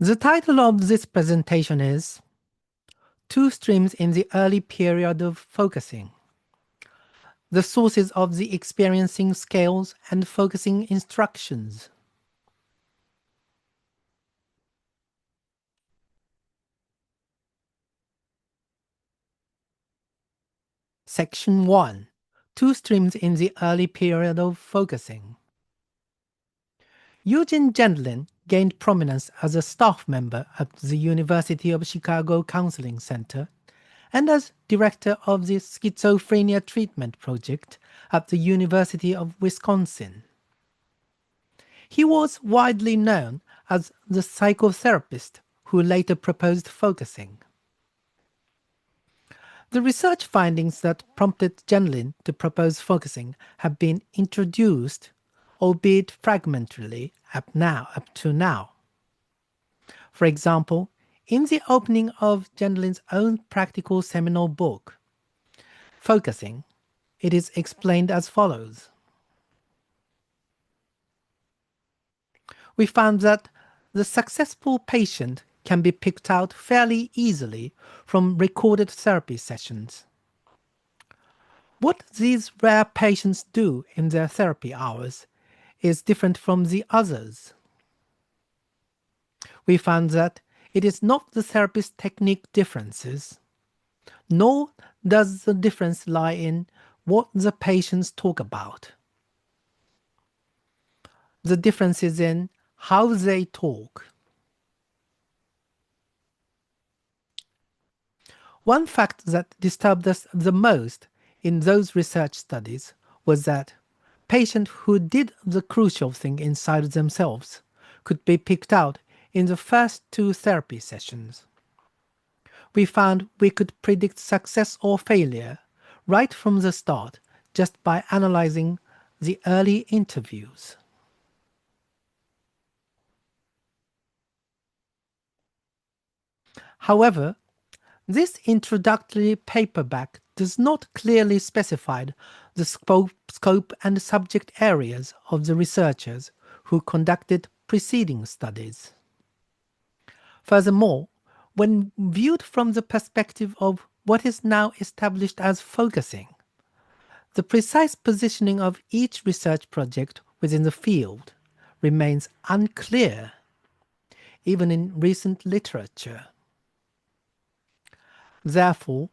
The title of this presentation is Two Streams in the Early Period of Focusing. The Sources of the Experiencing Scales and Focusing Instructions. Section 1. Two Streams in the Early Period of Focusing. Eugene Gendlin gained prominence as a staff member at the University of Chicago Counseling Center and as director of the Schizophrenia Treatment Project at the University of Wisconsin. He was widely known as the psychotherapist who later proposed focusing. The research findings that prompted Gendlin to propose focusing have been introduced, albeit fragmentarily, up to now. For example, in the opening of Gendlin's own practical seminal book, Focusing, it is explained as follows. We found that the successful patient can be picked out fairly easily from recorded therapy sessions. What these rare patients do in their therapy hours is different from the others. We found that it is not the therapist's technique differences, nor does the difference lie in what the patients talk about. The difference is in how they talk. One fact that disturbed us the most in those research studies was that patients who did the crucial thing inside themselves could be picked out in the first two therapy sessions. We found we could predict success or failure right from the start just by analyzing the early interviews. However, this introductory paperback does not clearly specify the scope and subject areas of the researchers who conducted preceding studies. Furthermore, when viewed from the perspective of what is now established as focusing, the precise positioning of each research project within the field remains unclear, even in recent literature. Therefore,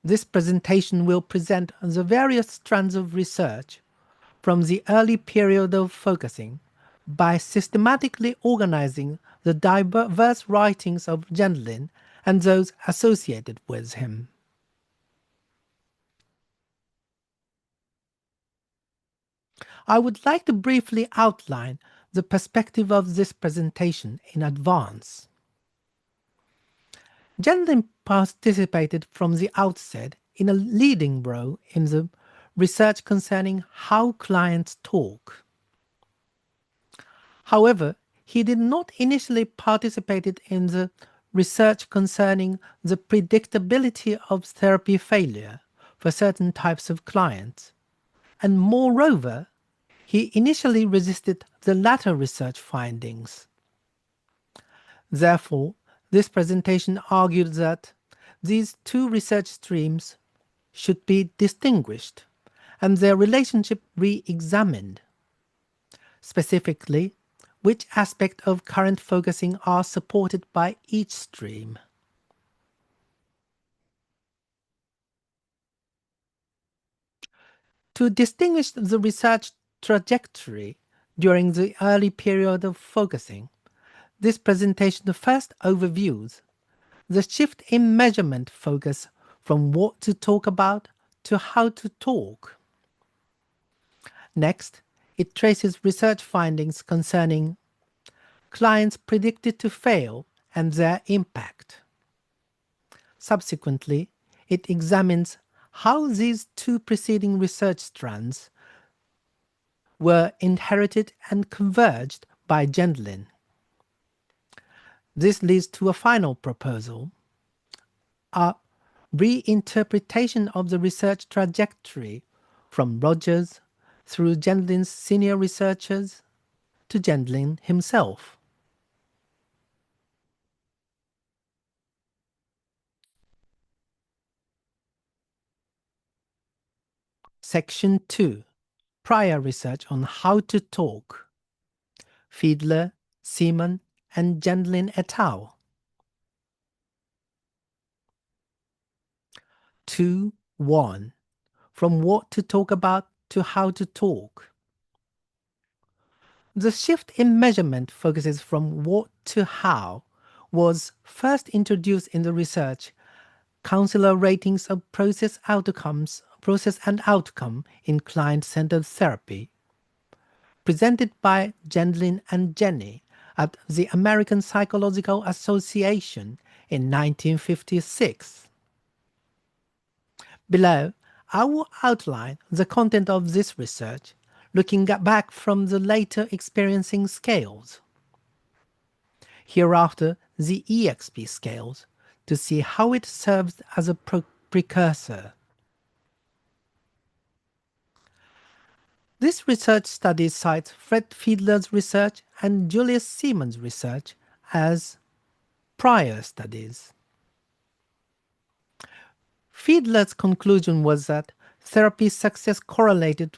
this presentation will present the various strands of research from the early period of focusing by systematically organizing the diverse writings of Gendlin and those associated with him. I would like to briefly outline the perspective of this presentation in advance. Gendlin participated from the outset in a leading role in the research concerning how clients talk. However, he did not initially participate in the research concerning the predictability of therapy failure for certain types of clients, and moreover, he initially resisted the latter research findings. Therefore, this presentation argued that these two research streams should be distinguished and their relationship re-examined. Specifically, which aspect of current focusing are supported by each stream. To distinguish the research trajectory during the early period of focusing, this presentation first overviews the shift in measurement focus from what to talk about to how to talk. Next, it traces research findings concerning clients predicted to fail and their impact. Subsequently, it examines how these two preceding research strands were inherited and converged by Gendlin. This leads to a final proposal, a reinterpretation of the research trajectory from Rogers through Gendlin's senior researchers to Gendlin himself. Section 2. Prior research on how to talk. Fiedler, Seaman, and Gendlin et al. 2.1. From what to talk about to how to talk. The shift in measurement focuses from what to how was first introduced in the research Counselor Ratings of Process and Outcome in Client-Centered Therapy, presented by Gendlin and Jenny at the American Psychological Association in 1956. Below, I will outline the content of this research, looking back from the later experiencing scales. Hereafter, the EXP scales, to see how it serves as a precursor. This research study cites Fred Fiedler's research and Julius Seaman's research as prior studies. Fiedler's conclusion was that therapy success correlated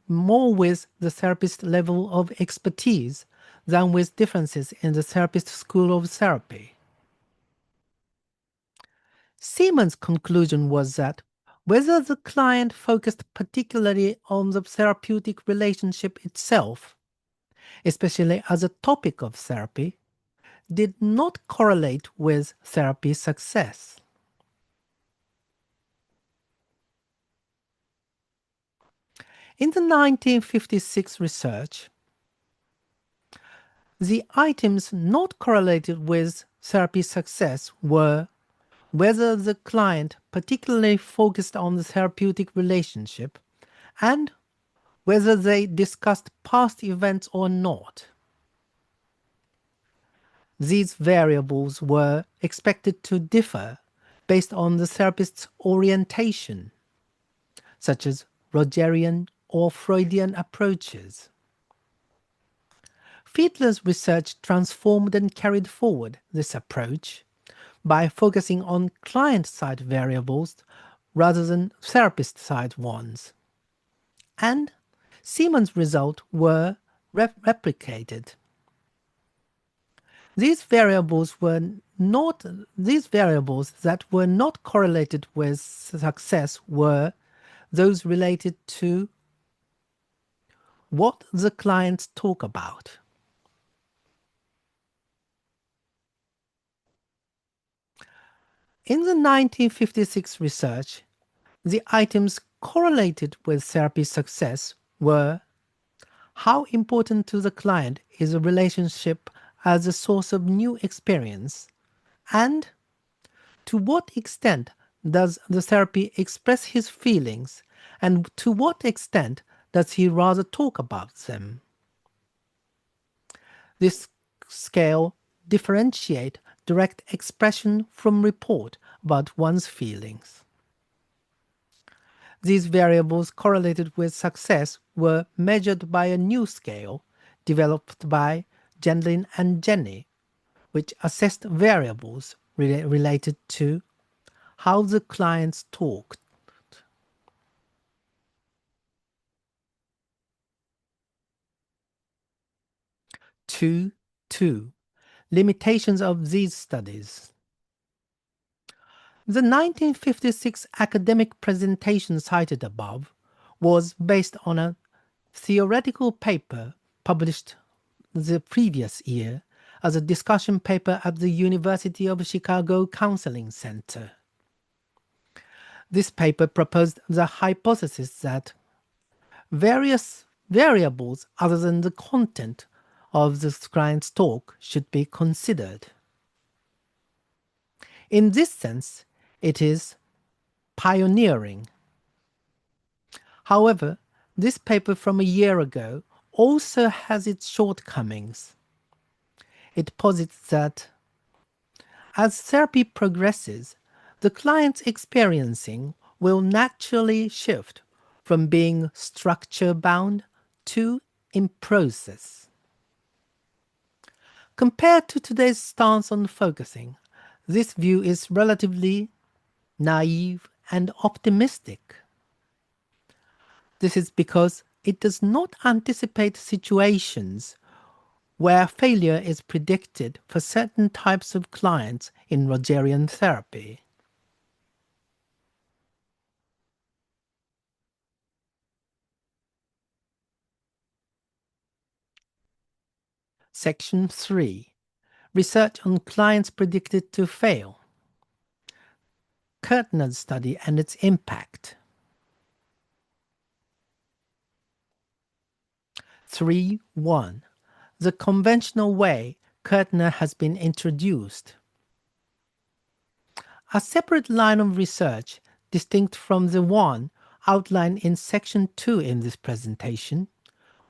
more with the therapist's level of expertise than with differences in the therapist's school of therapy. Seaman's conclusion was that whether the client focused particularly on the therapeutic relationship itself, especially as a topic of therapy, did not correlate with therapy success. In the 1956 research, the items not correlated with therapy success were whether the client particularly focused on the therapeutic relationship and whether they discussed past events or not. These variables were expected to differ based on the therapist's orientation, such as Rogerian or Freudian approaches. Fiedler's research transformed and carried forward this approach by focusing on client-side variables rather than therapist-side ones. And Seaman's results were replicated. These variables that were not correlated with success were those related to what the clients talk about. In the 1956 research, the items correlated with therapy success were how important to the client is a relationship as a source of new experience, and to what extent does the therapy express his feelings, and to what extent does he rather talk about them? This scale differentiates direct expression from report about one's feelings. These variables correlated with success were measured by a new scale developed by Gendlin and Jenny, which assessed variables related to how the clients talked. 2.2. Limitations of these studies. The 1956 academic presentation cited above was based on a theoretical paper published the previous year as a discussion paper at the University of Chicago Counseling Center. This paper proposed the hypothesis that various variables other than the content of the client's talk should be considered. In this sense, it is pioneering. However, this paper from a year ago also has its shortcomings. It posits that as therapy progresses, the client's experiencing will naturally shift from being structure-bound to in process. Compared to today's stance on focusing, this view is relatively naive and optimistic. This is because it does not anticipate situations where failure is predicted for certain types of clients in Rogerian therapy. Section 3. Research on clients predicted to fail. Kertner's study and its impact. 3.1. The conventional way Kertner has been introduced. A separate line of research, distinct from the one outlined in Section 2 in this presentation,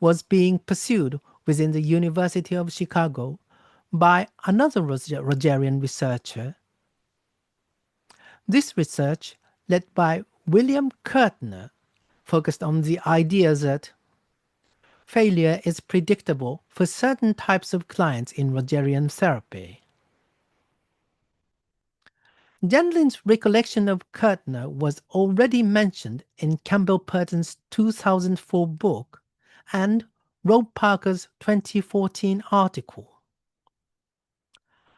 was being pursued within the University of Chicago by another Rogerian researcher. This research, led by William Kertner, focused on the idea that failure is predictable for certain types of clients in Rogerian therapy. Gendlin's recollection of Kertner was already mentioned in Campbell Purton's 2004 book and Rob Parker's 2014 article.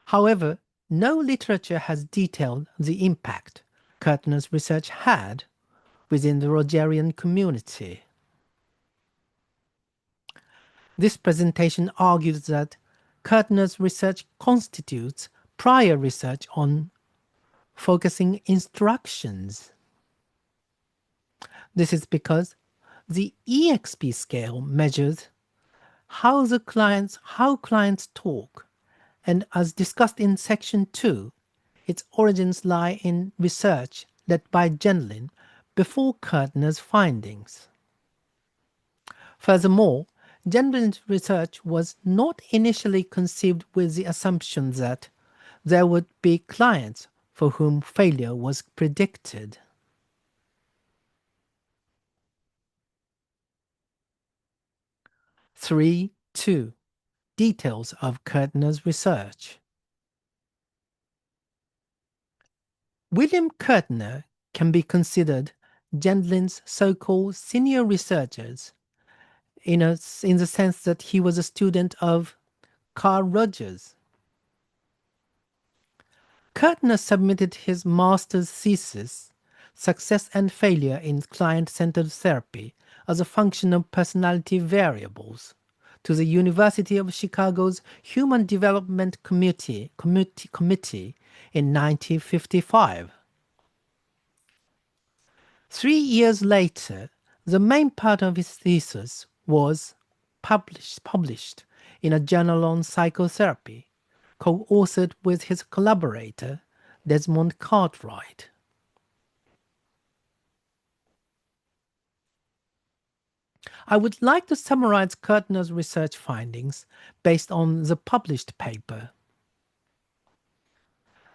However, no literature has detailed the impact Kertner's research had within the Rogerian community. This presentation argues that Kertner's research constitutes prior research on focusing instructions. This is because the EXP scale measures how clients talk, and as discussed in section 2, its origins lie in research led by Gendlin before Kertner's findings. Furthermore, Gendlin's research was not initially conceived with the assumption that there would be clients for whom failure was predicted. 3.2. Details of Kertner's research. William Kertner can be considered Gendlin's so-called senior researchers in the sense that he was a student of Carl Rogers. Kertner submitted his master's thesis, Success and Failure in Client-Centered Therapy as a Function of Personality Variables, to the University of Chicago's Human Development Committee in 1955. 3 years later, the main part of his thesis was published in a journal on psychotherapy, co-authored with his collaborator, Desmond Cartwright. I would like to summarize Kertner's research findings based on the published paper.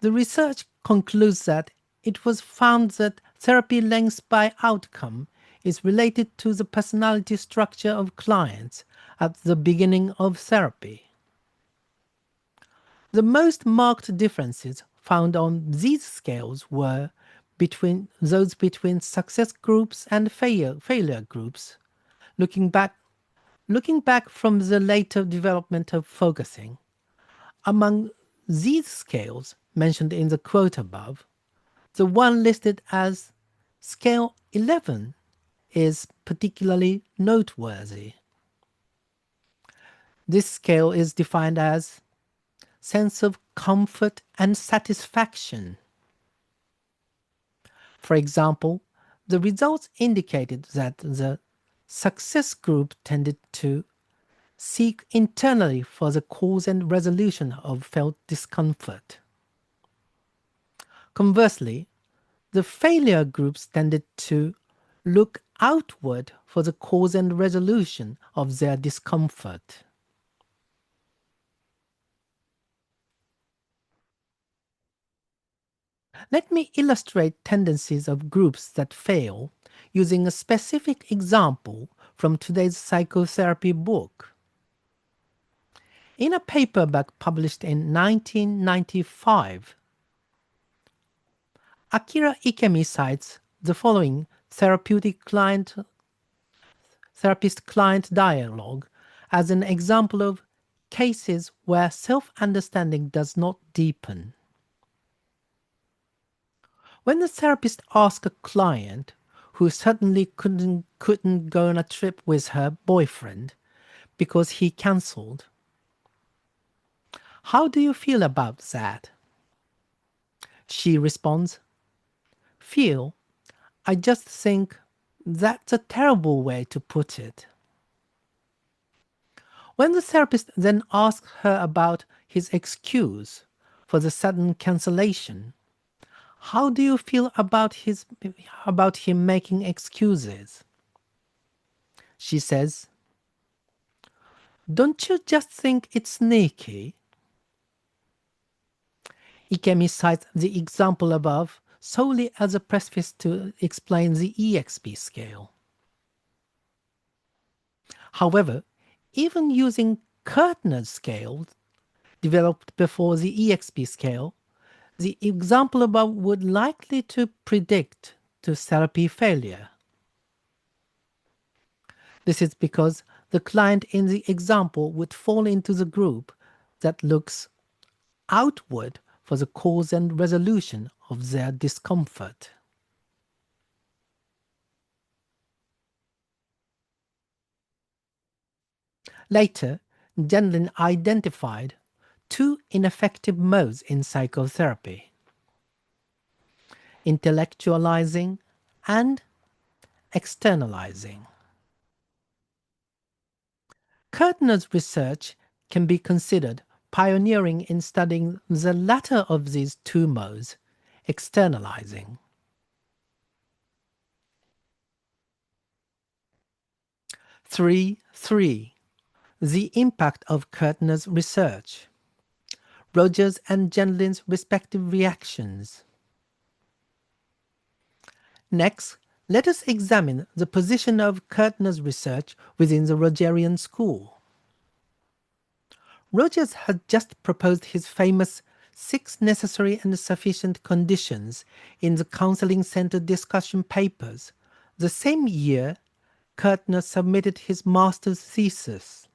The research concludes that it was found that therapy length by outcome is related to the personality structure of clients at the beginning of therapy. The most marked differences found on these scales were between success groups and failure groups. Looking back from the later development of focusing, among these scales mentioned in the quote above, the one listed as Scale 11 is particularly noteworthy. This scale is defined as sense of comfort and satisfaction. For example, the results indicated that the success group tended to seek internally for the cause and resolution of felt discomfort. Conversely, the failure groups tended to look outward for the cause and resolution of their discomfort. Let me illustrate tendencies of groups that fail using a specific example from today's psychotherapy book. In a paperback published in 1995, Akira Ikemi cites the following therapeutic client therapist-client dialogue as an example of cases where self-understanding does not deepen. When the therapist asks a client who suddenly couldn't go on a trip with her boyfriend because he cancelled, "How do you feel about that?" She responds, "Feel? I just think that's a terrible way to put it." When the therapist then asks her about his excuse for the sudden cancellation, "How do you feel about him making excuses?" She says, "Don't you just think it's sneaky?" Ikemi cites the example above solely as a preface to explain the EXP scale. However, even using Kertner's scale, developed before the EXP scale, the example above would likely to predict to therapy failure. This is because the client in the example would fall into the group that looks outward for the cause and resolution of their discomfort. Later, Gendlin identified two ineffective modes in psychotherapy: intellectualizing and externalizing. Kertner's research can be considered pioneering in studying the latter of these two modes, externalizing. 3.3. The impact of Kertner's research. Rogers and Gendlin's respective reactions. Next, let us examine the position of Kertner's research within the Rogerian school. Rogers had just proposed his famous 6 necessary and sufficient conditions in the counseling center discussion papers the same year Kertner submitted his master's thesis.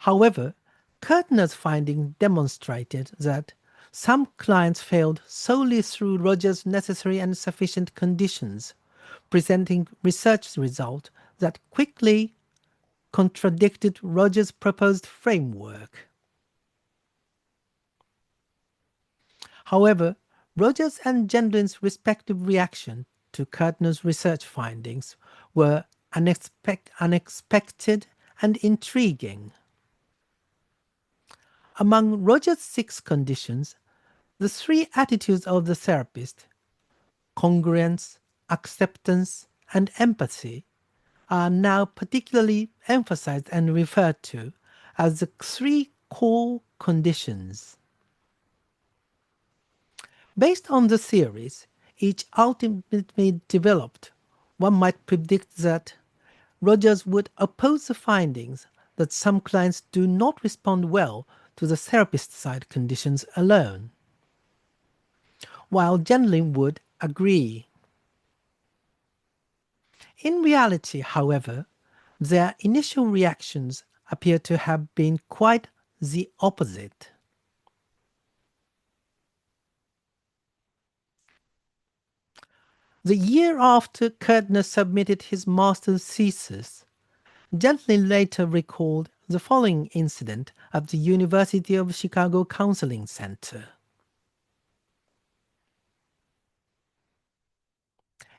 However, Kertner's findings demonstrated that some clients failed solely through Rogers' necessary and sufficient conditions, presenting research results that quickly contradicted Rogers' proposed framework. However, Rogers and Gendlin's respective reaction to Kertner's research findings were unexpected and intriguing. Among Rogers' 6 conditions, the 3 attitudes of the therapist, congruence, acceptance, and empathy, are now particularly emphasized and referred to as the 3 core conditions. Based on the theories each ultimately developed, one might predict that Rogers would oppose the findings that some clients do not respond well to the therapist side conditions alone, while Gendlin would agree. In reality, however, their initial reactions appear to have been quite the opposite. The year after Kertner submitted his master's thesis, Gendlin later recalled the following incident at the University of Chicago Counseling Center.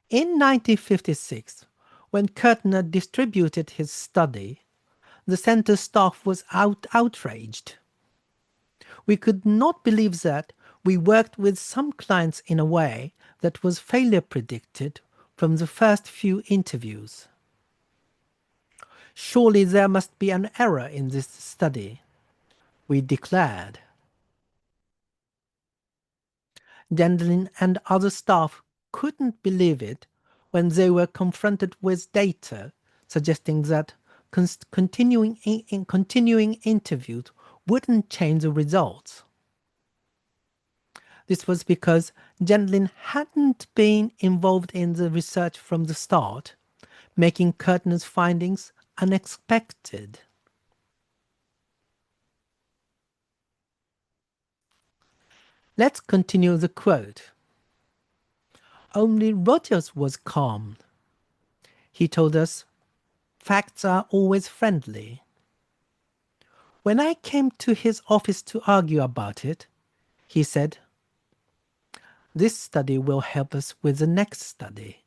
In 1956, when Kertner distributed his study, the center staff was outraged. "We could not believe that we worked with some clients in a way that was failure predicted from the first few interviews. Surely there must be an error in this study," we declared. Gendlin and other staff couldn't believe it when they were confronted with data suggesting that continuing interviews wouldn't change the results. This was because Gendlin hadn't been involved in the research from the start, making Kertner's findings unexpected. Let's continue the quote. Only Rogers was calm. He told us, facts are always friendly. When I came to his office to argue about it, he said, this study will help us with the next study.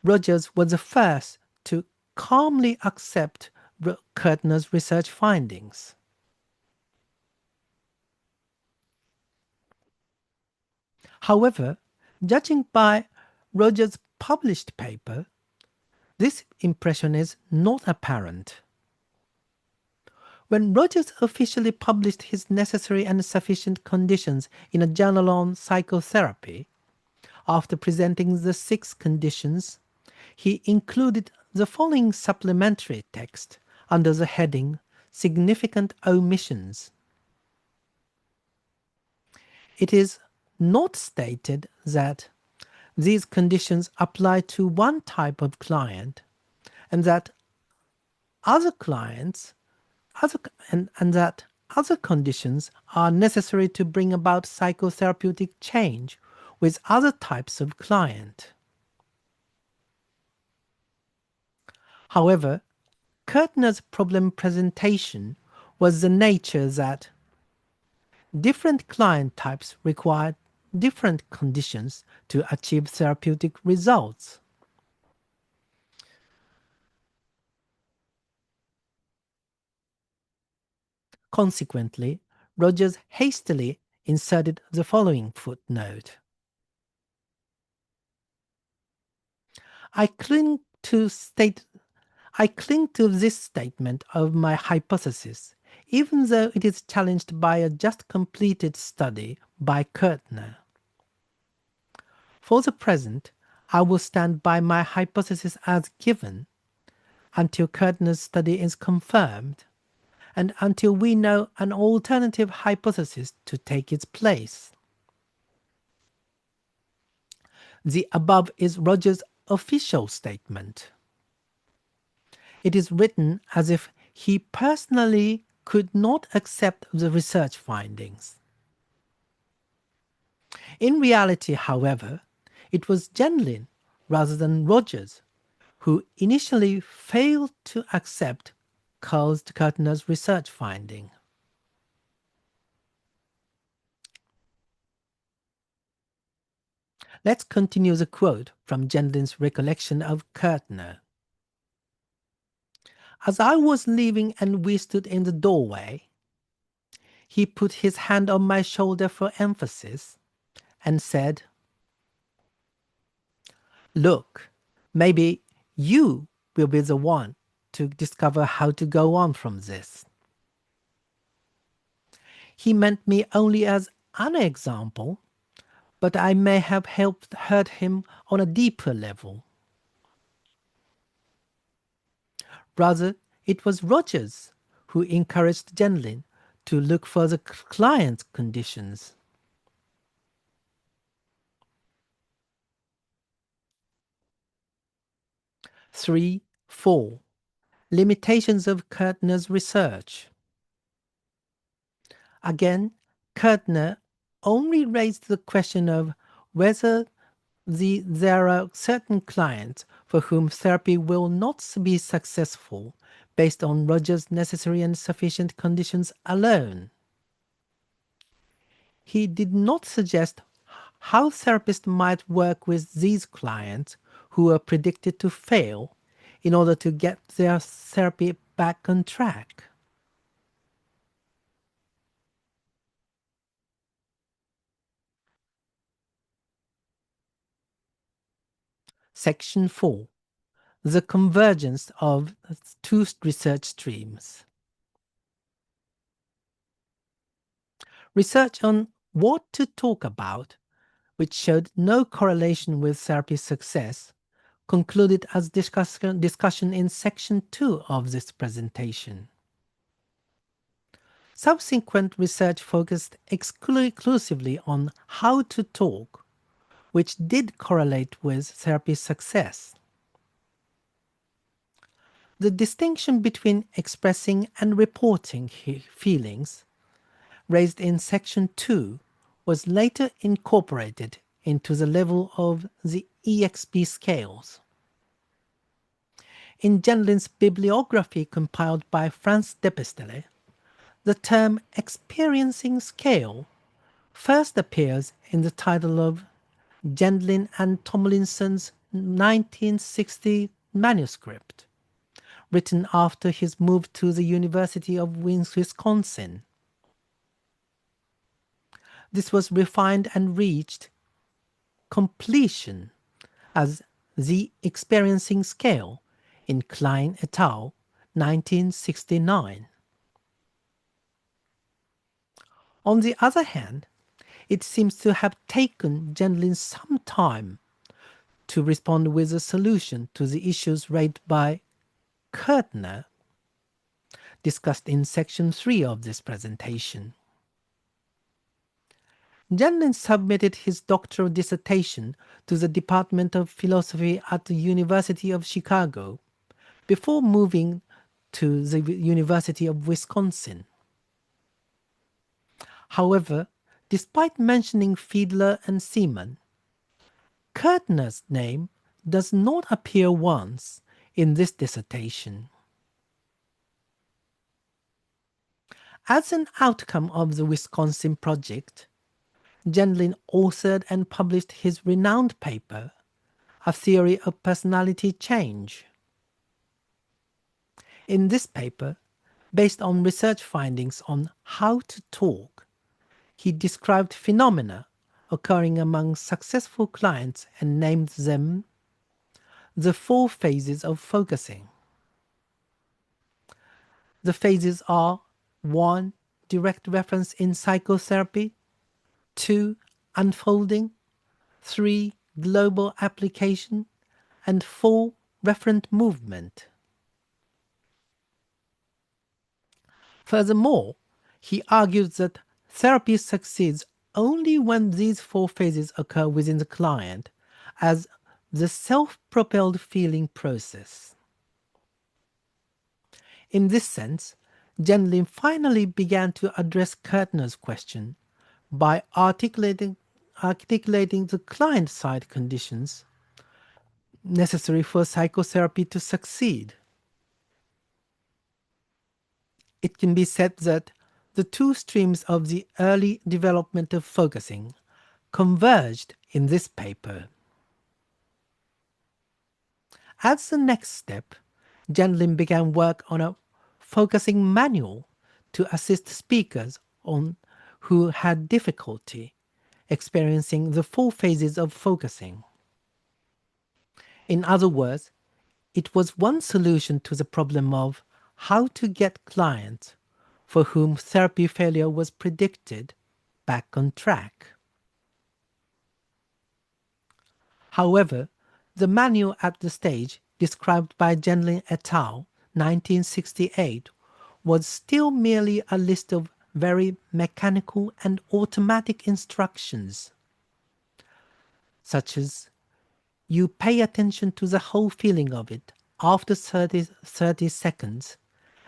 Rogers was the first to calmly accept Kertner's research findings. However, judging by Rogers' published paper, this impression is not apparent. When Rogers officially published his necessary and sufficient conditions in a journal on psychotherapy, after presenting the 6 conditions, he included the following supplementary text under the heading Significant Omissions. It is not stated that these conditions apply to one type of client and that other clients and that other conditions are necessary to bring about psychotherapeutic change with other types of client. However, Kertner's problem presentation was the nature that different client types require different conditions to achieve therapeutic results. Consequently, Rogers hastily inserted the following footnote. I cling to this statement of my hypothesis, even though it is challenged by a just completed study by Kertner. For the present, I will stand by my hypothesis as given until Kertner's study is confirmed and until we know an alternative hypothesis to take its place. The above is Rogers' official statement. It is written as if he personally could not accept the research findings. In reality, however, it was Genlin rather than Rogers who initially failed to accept Kertner's research finding. Let's continue the quote from Genlin's recollection of Kertner. As I was leaving and we stood in the doorway, he put his hand on my shoulder for emphasis and said, look, maybe you will be the one to discover how to go on from this. He meant me only as an example, but I may have helped hurt him on a deeper level. Rather, it was Rogers who encouraged Genlin to look for the client's conditions. Three, 4. Limitations of Kertner's research. Again, Kertner only raised the question of whether there are certain clients for whom therapy will not be successful based on Rogers' necessary and sufficient conditions alone. He did not suggest how therapists might work with these clients who are predicted to fail in order to get their therapy back on track. Section 4. The convergence of 2 research streams. Research on what to talk about, which showed no correlation with therapy success, concluded as discussion in Section 2 of this presentation. Subsequent research focused exclusively on how to talk, which did correlate with therapy success. The distinction between expressing and reporting feelings, raised in Section 2, was later incorporated into the level of the EXP scales. In Genlin's bibliography compiled by Franz Depistele, the term experiencing scale first appears in the title of Gendlin and Tomlinson's 1960 manuscript, written after his move to the University of Wisconsin. This was refined and reached completion as the experiencing scale in Klein et al. 1969. On the other hand, it seems to have taken Gendlin some time to respond with a solution to the issues raised by Kertner, discussed in section 3 of this presentation. Gendlin submitted his doctoral dissertation to the Department of Philosophy at the University of Chicago before moving to the University of Wisconsin. However, despite mentioning Fiedler and Seaman, Kertner's name does not appear once in this dissertation. As an outcome of the Wisconsin project, Gendlin authored and published his renowned paper, A Theory of Personality Change. In this paper, based on research findings on how to talk, he described phenomena occurring among successful clients and named them the 4 phases of focusing. The phases are 1. Direct reference in psychotherapy, 2. Unfolding, 3. Global application, and 4. Referent movement. Furthermore, he argues that therapy succeeds only when these 4 phases occur within the client as the self-propelled feeling process. In this sense, Gendlin finally began to address Kertner's question by articulating the client-side conditions necessary for psychotherapy to succeed. It can be said that the 2 streams of the early development of focusing converged in this paper. As the next step, Gendlin began work on a focusing manual to assist speakers who had difficulty experiencing the 4 phases of focusing. In other words, it was one solution to the problem of how to get clients for whom therapy failure was predicted back on track. However, the manual at the stage described by Gendlin et al. 1968 was still merely a list of very mechanical and automatic instructions, such as you pay attention to the whole feeling of it after 30 seconds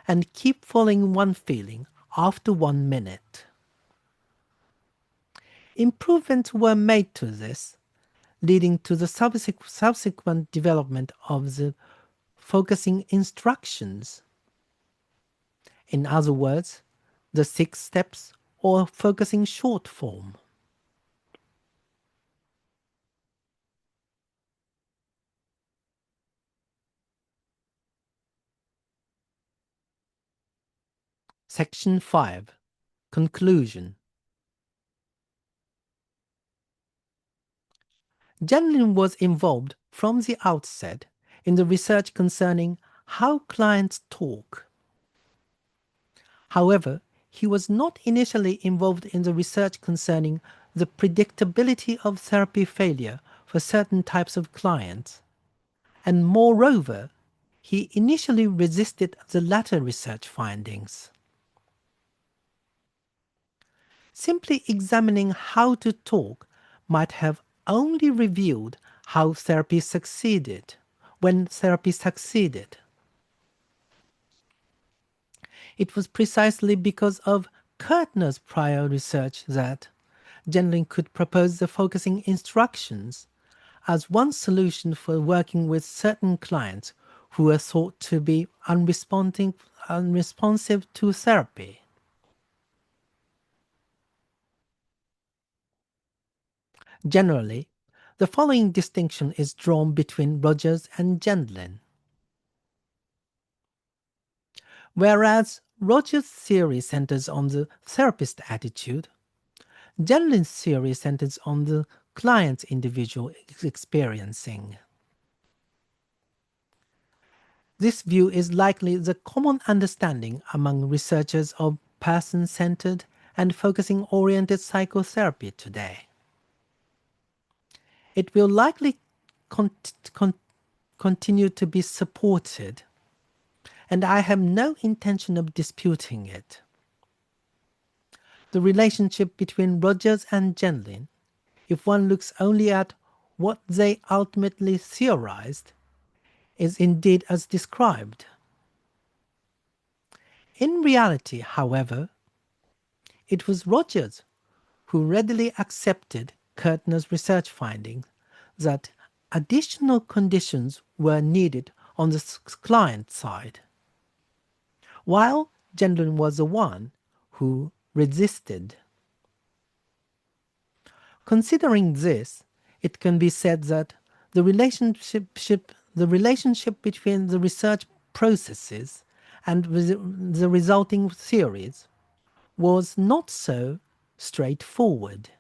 and keep following one feeling after 1 minute. Improvements were made to this, leading to the subsequent development of the focusing instructions. In other words, the 6 steps or focusing short form. Section 5. Conclusion. Gendlin was involved from the outset in the research concerning how clients talk. However, he was not initially involved in the research concerning the predictability of therapy failure for certain types of clients, and moreover, he initially resisted the latter research findings. Simply examining how to talk might have only revealed how therapy succeeded. When therapy succeeded, it was precisely because of Kertner's prior research that Genling could propose the focusing instructions as one solution for working with certain clients who were thought to be unresponsive to therapy. Generally, the following distinction is drawn between Rogers and Gendlin. Whereas Rogers' theory centers on the therapist attitude, Gendlin's theory centers on the client's individual experiencing. This view is likely the common understanding among researchers of person-centered and focusing-oriented psychotherapy today. It will likely continue to be supported, and I have no intention of disputing it. The relationship between Rogers and Gendlin, if one looks only at what they ultimately theorized, is indeed as described. In reality, however, it was Rogers who readily accepted Kertner's research findings that additional conditions were needed on the client side, while Gendlin was the one who resisted. Considering this, it can be said that the relationship between the research processes and the resulting theories was not so straightforward.